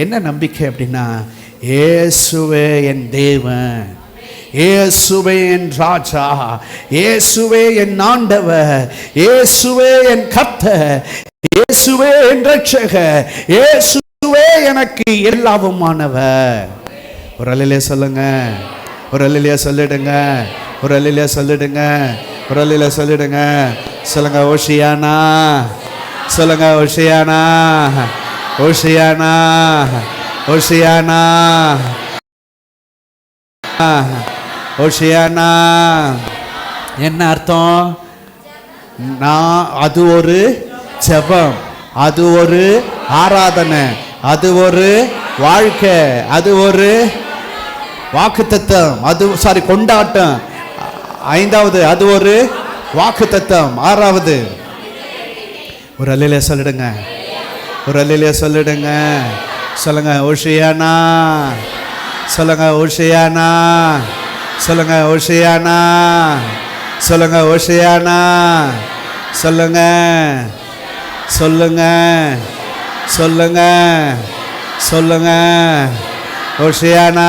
என்ன நம்பிக்கை அப்படின்னா, இயேசுவே என் தேவன், இயேசுவே என் ராஜா, இயேசுவே என் ஆண்டவர், இயேசுவே என் கர்த்தர், இயேசுவே என் ரட்சகர், இயேசுவே எனக்கு எல்லாவுமானவர். ஒரு அல்லேலூயா சொல்லுங்க, ஒரு அல்லேலூயா சொல்லிடுங்க, ஒரு அல்லேலூயா சொல்லிடுங்க, ஒரு அல்லேலூயா சொல்லிடுங்க. சொல்லுங்க ஓஷியானா, சொல்லுங்க ஓஷியானா, ஓஷியானா, ஓஷியானா, ஓஷியானா. என்ன அர்த்தம்? அது ஒரு ஜெபம், அது ஒரு ஆராதனை, அது ஒரு வாழ்க்கை, அது ஒரு வாக்குத்தத்தம், அது கொண்டாட்டம். ஐந்தாவது அது ஒரு வாக்குத்தத்தம். ஆறாவது ஒரு அல்லேலூயா சொல்லிடுங்க, ஒரு அல்லேலூயா சொல்லிடுங்க. சொல்லுங்க ஓஷியானா, சொல்லுங்க ஓஷியானா, சொல்லுங்க ஓஷியானா, சொல்லுங்க ஓஷியானா, சொல்லுங்க சொல்லுங்க சொல்லுங்க சொல்லுங்க ஓஷியானா,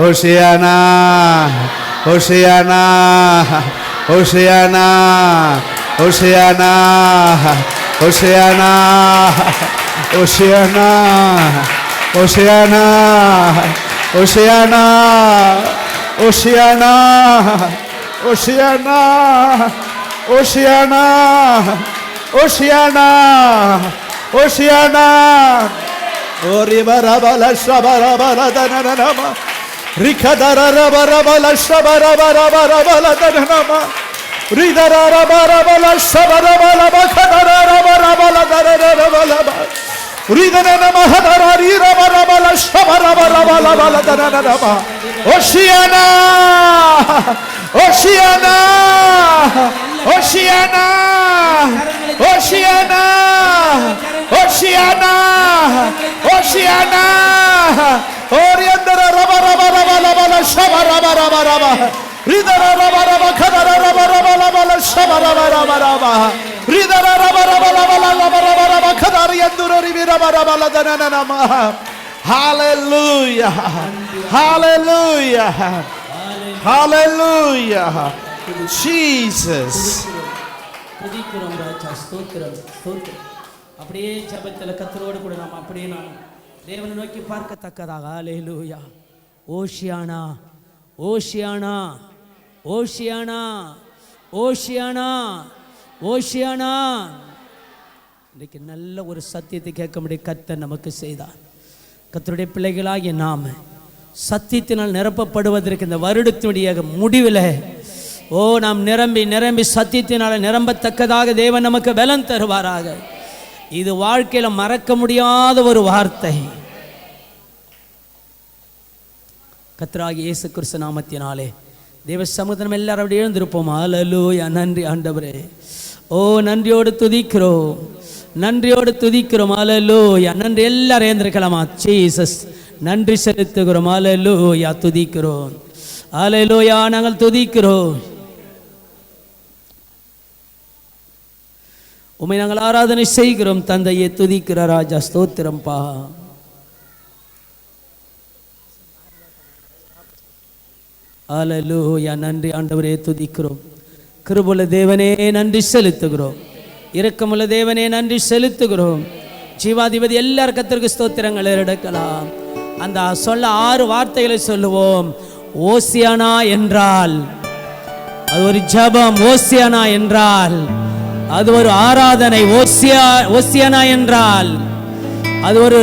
ஓஷியானா, ஓஷியானா, ஓஷியானா, ஓஷியானா, ஓஷியானா, ஓஷியானா, ஓஷியானா, ஓஷியானா, ஓஷியானா, ஓஷியானா, ஓஷியானா, ஓஷியானா, ஓஷியானா. ஓரி பரபல ஷபரபல தனனம ரிகதரபரபல ஷபரபரபல தனனம ரிதரபரபல ஷபரபல பகதரபரபல தனனம ரிதனம ஹதரரி ரபரபல ஷபரபரபல தனனம. ஓஷியானா, ஓஷியானா, ஓஷியானா, ஓஷியானா, ஓஷியானா, ஓஷியானா. ஓரியந்தர ரபரபரபல ஷபரபரபரப ரிதரபரப கதரபரபரபல ஷபரபரபரப ரிதரபரபரபல கதரியந்துரி விரபரபல தனனம. ஹalleluya, ஹalleluya, ஹalleluya. Jesus. துதிக்கிறோம் ராஜா, ஸ்தோத்திரம், ஸ்தோத்திரம். அப்படியே ஜெபத்தில் கர்த்தரோடு கூட நாம் அப்படியே நாம் தேவனை நோக்கி பார்க்கத்தக்கதாக. ஹalleluya. ஓஷியானா, ஓஷியானா, ஓஷியானா, ஓஷியானா, ஓஷியானா. இன்றைக்கு நல்ல ஒரு சத்தியத்தை கேட்க முடியும் கர்த்தர் நமக்கு செய்தார். கர்த்தருடைய பிள்ளைகளாகிய நாம் சத்தியத்தினால் நிரப்பப்படுவதற்கு இந்த வருடத்தினுடைய முடிவில் நாம் நிரம்பி நிரம்பி சத்தியத்தினால் நிரம்பத்தக்கதாக தேவன் நமக்கு பலன் தருவாராக. இது வாழ்க்கையில் மறக்க முடியாத ஒரு வார்த்தை. கர்த்தராகிய இயேசு கிறிஸ்து நாமத்தினாலே தேவ சமுத்திரம் எல்லாரும் அப்படி எழுந்திருப்போம். ஹல்லேலூயா. நன்றி ஆண்டவரே. நன்றியோடு துதிக்கிறோம், நன்றியோடு துதிக்கிறோம். ஹல்லேலூயா. நன்றி. எல்லாரும் எழுந்திருக்கலாமா? ஜீசஸ் நன்றி செலுத்துகிறோம். ஹல்லேலூயா. துதிக்கிறோம். ஹல்லேலூயா. நாங்கள் துதிக்கிறோம். உம்மை நாங்கள் ஆராதனை செய்கிறோம் தந்தையை. துதிக்கிற ராஜா, ஸ்தோத்திரம்பா. ஹல்லேலூயா. நன்றி ஆண்டவரே, துதிக்கிறோம். கிருபையுள்ள தேவனே நன்றி செலுத்துகிறோம். இரக்கமுள்ள தேவனே நன்றி செலுத்துகிறோம். ஜீவாதிபதி எல்லார் கர்த்தருக்கு ஸ்தோத்திரங்களை எடுக்கலாம். அந்த சொல்ல 6 வார்த்தைகளை சொல்லுவோம். ஓசியானா என்றால் அது ஒரு ஜபம், ஓசியானா என்றால் அது ஒரு ஆராதனை, ஓசியானா என்றால் அது ஒரு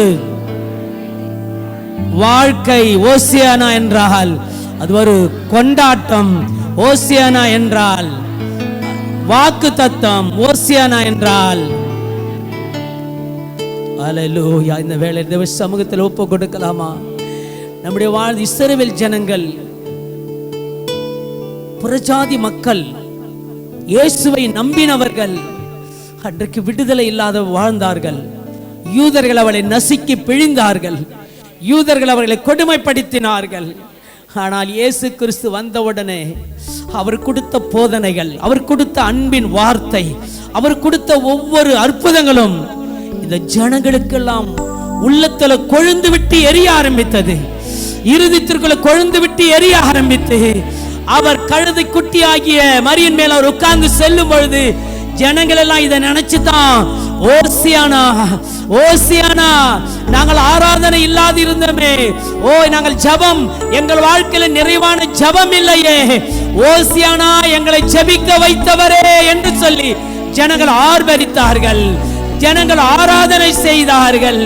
வாழ்க்கை, ஓசியானா என்றால் அது ஒரு கொண்டாட்டம், ஓசியானா என்றால் வாக்கு தத்தம், ஓசியானா என்றால். ஹல்லேலூயா. இந்த வேளை தேவ சமூகத்தில் ஒப்பு கொடுக்கலாமா? நம்முடைய இஸ்ரவேல் ஜனங்கள், புறஜாதி மக்கள், இயேசுவை நம்பினவர்கள் அன்றைக்கு விடுதலை இல்லாத வாழ்ந்தார்கள். யூதர்கள் அவளை நசுக்கி பிழிந்தார்கள், யூதர்கள் அவர்களை கொடுமைப்படுத்தினார்கள். ஆனால் இயேசு கிறிஸ்து வந்தவுடனே அவர் கொடுத்த போதனைகள், அவர் கொடுத்த அன்பின் வார்த்தை, அவர் கொடுத்த ஒவ்வொரு அற்புதங்களும் இந்த ஜனங்களுக்கெல்லாம் உள்ளத்துல கொழுந்து விட்டு எரிய ஆரம்பித்தது. இருதயத்திற்குள்ள கொழுந்து விட்டு எரிய ஆரம்பித்து அவர் கழுதை குட்டி ஆகிய மரியின் மேல் அவர் உட்கார்ந்து செல்லும் பொழுது ஜனங்கள் எல்லாம் இதை நினைச்சுதான், ஓசியானா ஓசியானா, நாங்கள் ஆராதனை இல்லாது இருந்தோமே, ஓ நாங்கள் ஜெபம் எங்கள் வாழ்க்கையில நிறைவான ஜெபம் இல்லையே, ஓசியானா எங்களை ஜெபிக்க வைத்தவரே என்று சொல்லி ஜனங்கள் ஆர்ப்பரித்தார்கள். ஜனங்கள் ஆராதனை செய்தார்கள்.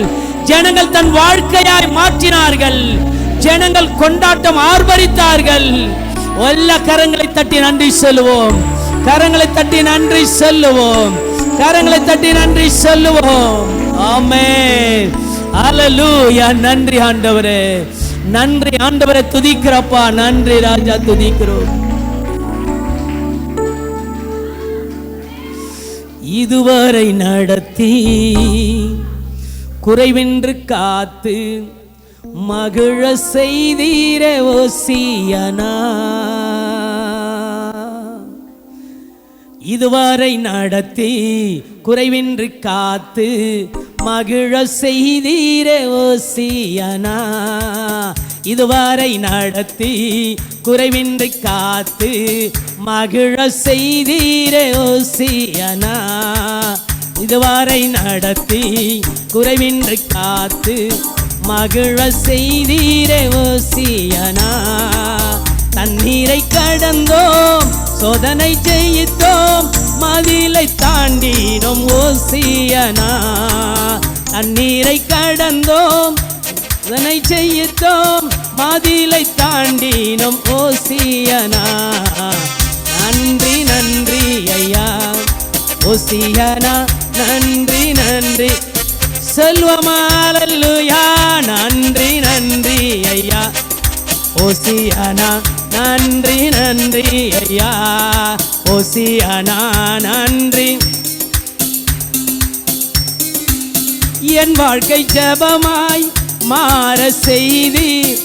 ஜனங்கள் தன் வாழ்க்கையாய் மாற்றினார்கள். ஜனங்கள் கொண்டாட்டம் ஆர்ப்பரித்தார்கள். எல்லா கரங்களை தட்டி நன்றி சொல்லுவோம். கரங்களை தட்டி நன்றி சொல்லுவோம். கரங்களை தட்டி நன்றி சொல்லுவோம். ஆமென். ஹல்லேலூயா. நன்றி ஆண்டவரே, நன்றி ஆண்டவரே. துதிக்கிறப்பா, நன்றி ராஜா, துதிக்கிறோம். இதுவரை நடத்தி குறைவின்றி காத்து மகிழ செய்தீரே ஓசியானா. இதுவரை நடத்தி குறைவின்றி காத்து மகிழ செய்தீரே ஓசியானா. இதுவரை நடத்தி குறைவின்றி காத்து மகிழ செய்தீரே ஓசியானா. இதுவரை நடத்தி குறைவின்றி காத்து மகிழ செய்தீரே ஓசியானா. தண்ணீரை கடந்தோம், சோதனை ஜெயித்தோம், மதிலை தாண்டினோம் ஓசியானா. தண்ணீரை கடந்தோம், சோதனை ஜெயித்தோம், மதிலை தாண்டினோம் ஓசியானா. நன்றி நன்றி ஐயா ஓசியானா, நன்றி நன்றி சொல்லுவோமா. அல்லேலூயா. நன்றி நன்றி ஐயா ஓசியானா, நன்றி நன்றி ஐயா ஓசியானா, நன்றி. என் வாழ்க்கை ஜெபமாய் மாற செய்தீர்,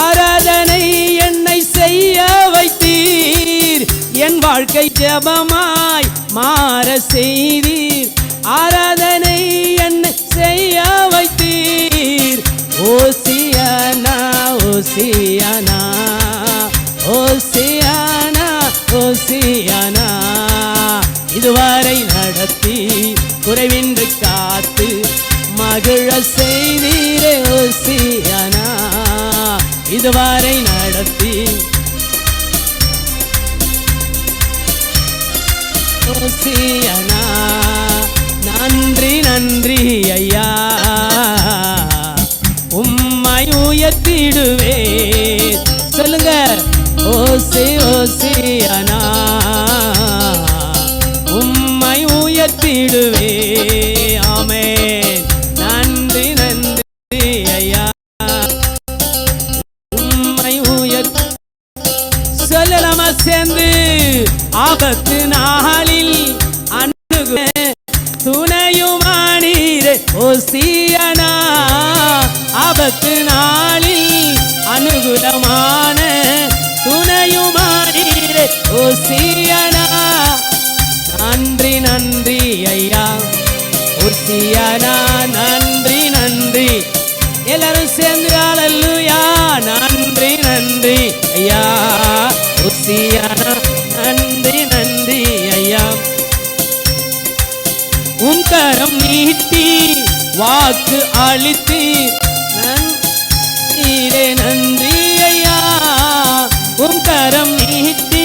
ஆராதனை என்னை செய்ய வைத்தீர். என் வாழ்க்கை ஜெபமாய் மாற செய்தீர், ஆராதனை என்னை செய்ய வைத்தீர். ஓசியானா ஓசியானா ஓசியானா ஓசியானா. இதுவரை நடத்தி குறைவின்றி காத்து மகிழ செய்தீரே ஓசியானா. இதுவரை நடத்தி ஓசியானா. நன்றி நன்றி ஐயா, உம்மை உயர்த்திடுவே. சொல்லுங்க. ஓசி ஓசியானா, உம்மை உயர்த்திடுவே. ஆமென். நன்றி நன்றி ஐயா, உம்மை சொல்லலாமா சேர்ந்து. ஆபத்து நாளில் அணுகு துணையுமானீரே ஓசியானா. ஆபத்து நாளில் அனுகூலமான துணையுமானீரே ஓசியானா. நன்றி நன்றி ஐயா ஓசியானா, நன்றி நன்றி. எல்லாரும் சேர்ந்து அல்லேலூயா. நன்றி நன்றி ஐயா ஓசியானா, நன்றி நன்றி ஐயா. உன் கரம் நீட்டி வாக்கு அளித்து நன்றி நன்றி ஐயா. உன் கரம் நீட்டி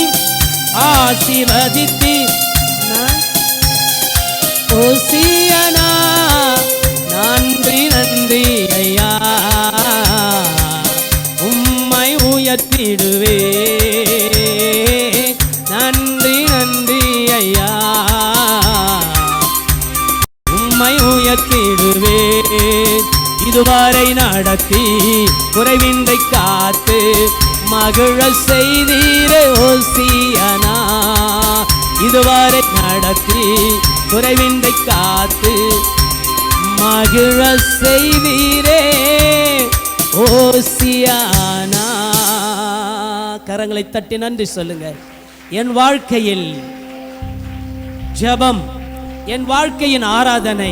ஆசீர்வதித்து ஓசியானா. நன்றி நன்றி ஐயா, உம்மை உயர்த்திடுவே. நன்றி நன்றி ஐயா, உம்மை உயர்த்திடுவே. இதுவரை நடத்தி குறைவின்றி காத்து மகிழ செய்தீரே ஓசியானா. இதுவரை நடத்தி குறைவின்றி காத்து மகிழ செய்தீரே ஓசியானா. கரங்களை தட்டி நன்றி சொல்லுங்க. என் வாழ்க்கையில் ஜெபம், என் வாழ்க்கையின் ஆராதனை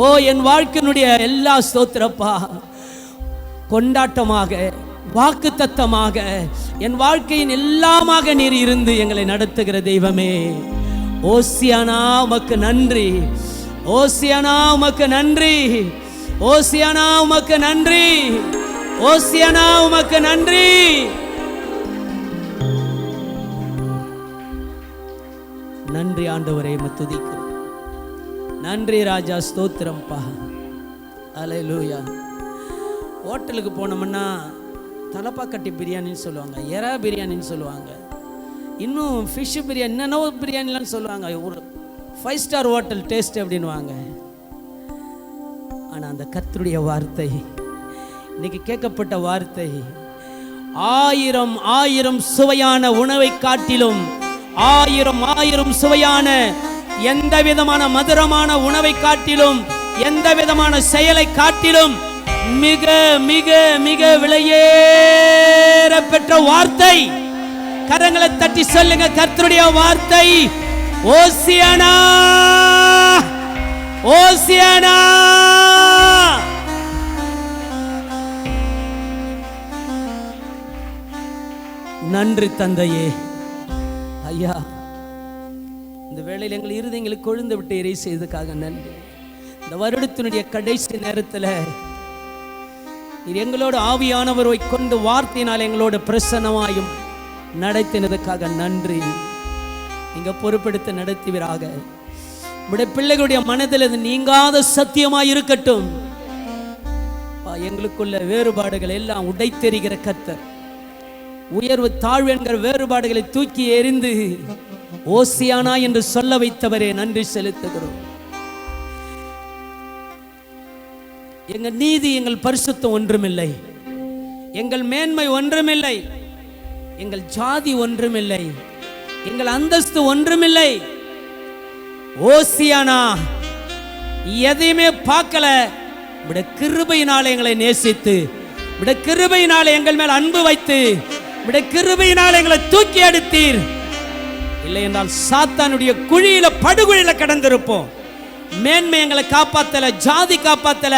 ஓ என் வாழ்க்கையினுடைய எல்லா ஸ்தோத்திரப்பா கொண்டாட்டமாக வாக்குத்தத்தமாக என் வாழ்க்கையின் எல்லாமாக நீர் இருந்து எங்களை நடத்துகிற தெய்வமே, ஓசியானா உமக்கு நன்றி, ஓசியானா உமக்கு நன்றி, ஓசியானா உமக்கு நன்றி, ஓசியானா உமக்கு நன்றி. நன்றி ஆண்டவரே, துதிக்கிறோம். நன்றி ராஜா, ஸ்தோத்திரம்பா. அல்லேலூயா. ஹோட்டலுக்கு போனோம்னா தலப்பாக்கட்டி பிரியாணின்னு சொல்லுவாங்க, எறா பிரியாணின்னு சொல்லுவாங்க, இன்னும் ஃபிஷ் பிரியாணி, என்னென்னோ பிரியாணிலாம் சொல்லுவாங்க. ஒரு 5 ஸ்டார் ஹோட்டல் டேஸ்ட் அப்படின்வாங்க. ஆனால் அந்த கர்த்தருடைய வார்த்தை, இன்னைக்கு கேட்கப்பட்ட வார்த்தை, 1000 சுவையான உணவை காட்டிலும், 1000 சுவையான எந்த விதமான மதுரமான உணவை காட்டிலும், எந்த விதமான செயலை காட்டிலும் மிக மிக மிக விலையேற பெற்ற வார்த்தை. கரங்களை தட்டி சொல்லுங்க, கர்த்தருடைய வார்த்தை. Oceana, Oceana. நன்றி தந்தையே. ஐயா, இந்த வேளையில் எங்கள் இருதயங்களை கொழுந்து விட்டு எரை செய்ததுக்காக நன்றி. இந்த வருடத்தினுடைய கடைசி நேரத்தில் நீர் எங்களோடு ஆவியானவரை கொண்டு வார்த்தையினால் எங்களோட பிரசன்னமாயும் நடத்தினதுக்காக நன்றி. நீங்க பொறுப்பெடுத்து நடத்துவீராக. உடைய பிள்ளைகளுடைய மனதில் அது நீங்காத சத்தியமாய் இருக்கட்டும். எங்களுக்குள்ள வேறுபாடுகள் எல்லாம் உடைத்தெறிகிற கர்த்தர், உயர்வு தாழ்வு என்கிற வேறுபாடுகளை தூக்கி எறிந்து ஓசியானா என்று சொல்ல வைத்தவரே நன்றி செலுத்துகிறோம். எங்கள் நீதி, எங்கள் பரிசுத்தம் ஒன்றுமில்லை, எங்கள் மேன்மை ஒன்றுமில்லை, எங்கள் ஜாதி ஒன்றுமில்லை, எங்கள் அந்தஸ்து ஒன்றுமில்லை. ஓசியானா எதையுமே பார்க்கல. உம்முடைய கிருபையினாலே எங்களை நேசித்து, உம்முடைய கிருபையினாலே எங்கள் மேல் அன்பு வைத்து, உம்முடைய கிருபையினாலே எங்களை தூக்கி எடுத்தீர். இல்லை என்றால் சாத்தானுடைய குழியில, படுகுழியில கடந்திருப்போம். மேன்மை எங்களை காப்பாத்தல, ஜாதி காப்பாத்தல,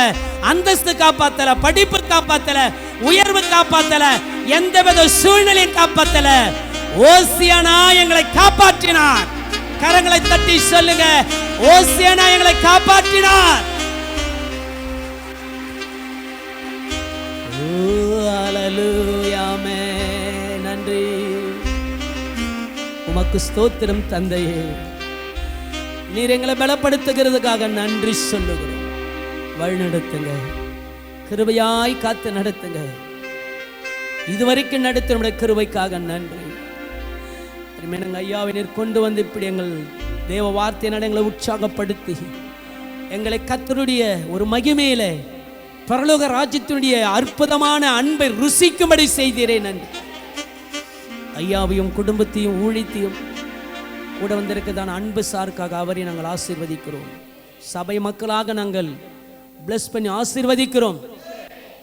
அந்தஸ்து காப்பாத்தல, படிப்பு காப்பாத்தல, உயர்வு காப்பாத்தல, எந்தவித சூழ்நிலையும் காப்பாத்தல. ஓசியானா எங்களை காப்பாற்றினார். கரங்களை தட்டி சொல்லுங்க, ஓசியானா எங்களை காப்பாற்றினார். அல்லேலூயாமே. நன்றி உமக்கு ஸ்தோத்திரம் தந்தையே. நீர் எங்களை பலப்படுத்துகிறதுக்காக நன்றி சொல்லுகிறோம். வழிநடத்துங்க, கிருபையாய் காத்து நடத்துங்க. இதுவரைக்கும் நடத்த கிருபைக்காக நன்றி. ஐயாவை நீர் கொண்டு வந்து இப்படி எங்கள் தேவ வார்த்தையினால் எங்களை உற்சாகப்படுத்தி எங்களை கர்த்தருடைய ஒரு மகிமையில பரலோக ராஜ்யத்தினுடைய அற்புதமான அன்பை ருசிக்கும்படி செய்தீரே நன்றி. ஐயாவையும் குடும்பத்தையும் ஊழியத்தையும் கூட வந்திருக்கதான அன்பு சார்க்காக அவரை நாங்கள் ஆசீர்வதிக்கிறோம். சபை மக்களாக நாங்கள் பிளஸ் பண்ணி ஆசீர்வதிக்கிறோம்.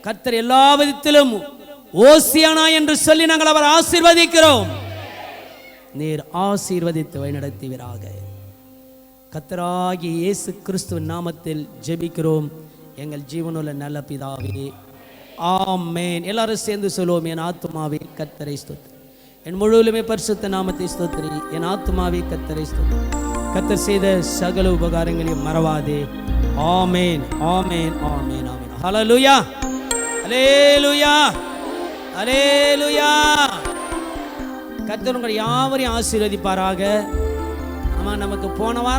கர்த்தர் எல்லா விதத்திலும் ஓசியானா என்று சொல்லி நாங்கள் அவர் ஆசீர்வதிக்கிறோம். நீர் ஆசீர்வதித்து வழிநடத்துவீராக. கர்த்தராகிய இயேசு கிறிஸ்துவின் நாமத்தில் ஜெபிக்கிறோம் எங்கள் ஜீவனுள்ள நல்ல பிதாவே, ஆமென். எல்லாரும் சேர்ந்து சொல்லுவோம், என் ஆத்துமாவே கர்த்தரை ஸ்தோத்திரி, என் முழுவதுமே பரிசுத்த நாமத்தை ஸ்தோத்திரி, என் ஆத்துமாவே கர்த்தரை ஸ்தோத்திரி, கர்த்தர் செய்த சகல உபகாரங்களையும் மறவாதே. ஆமென், ஆமென், ஆமென், ஆமென். ஹல்லேலூயா, ஹல்லேலூயா, ஹல்லேலூயா. கர்த்தர் உங்கள் யாவரையும் ஆசீர்வதிப்பாராக. ஆமா, நமக்கு போன வாரம்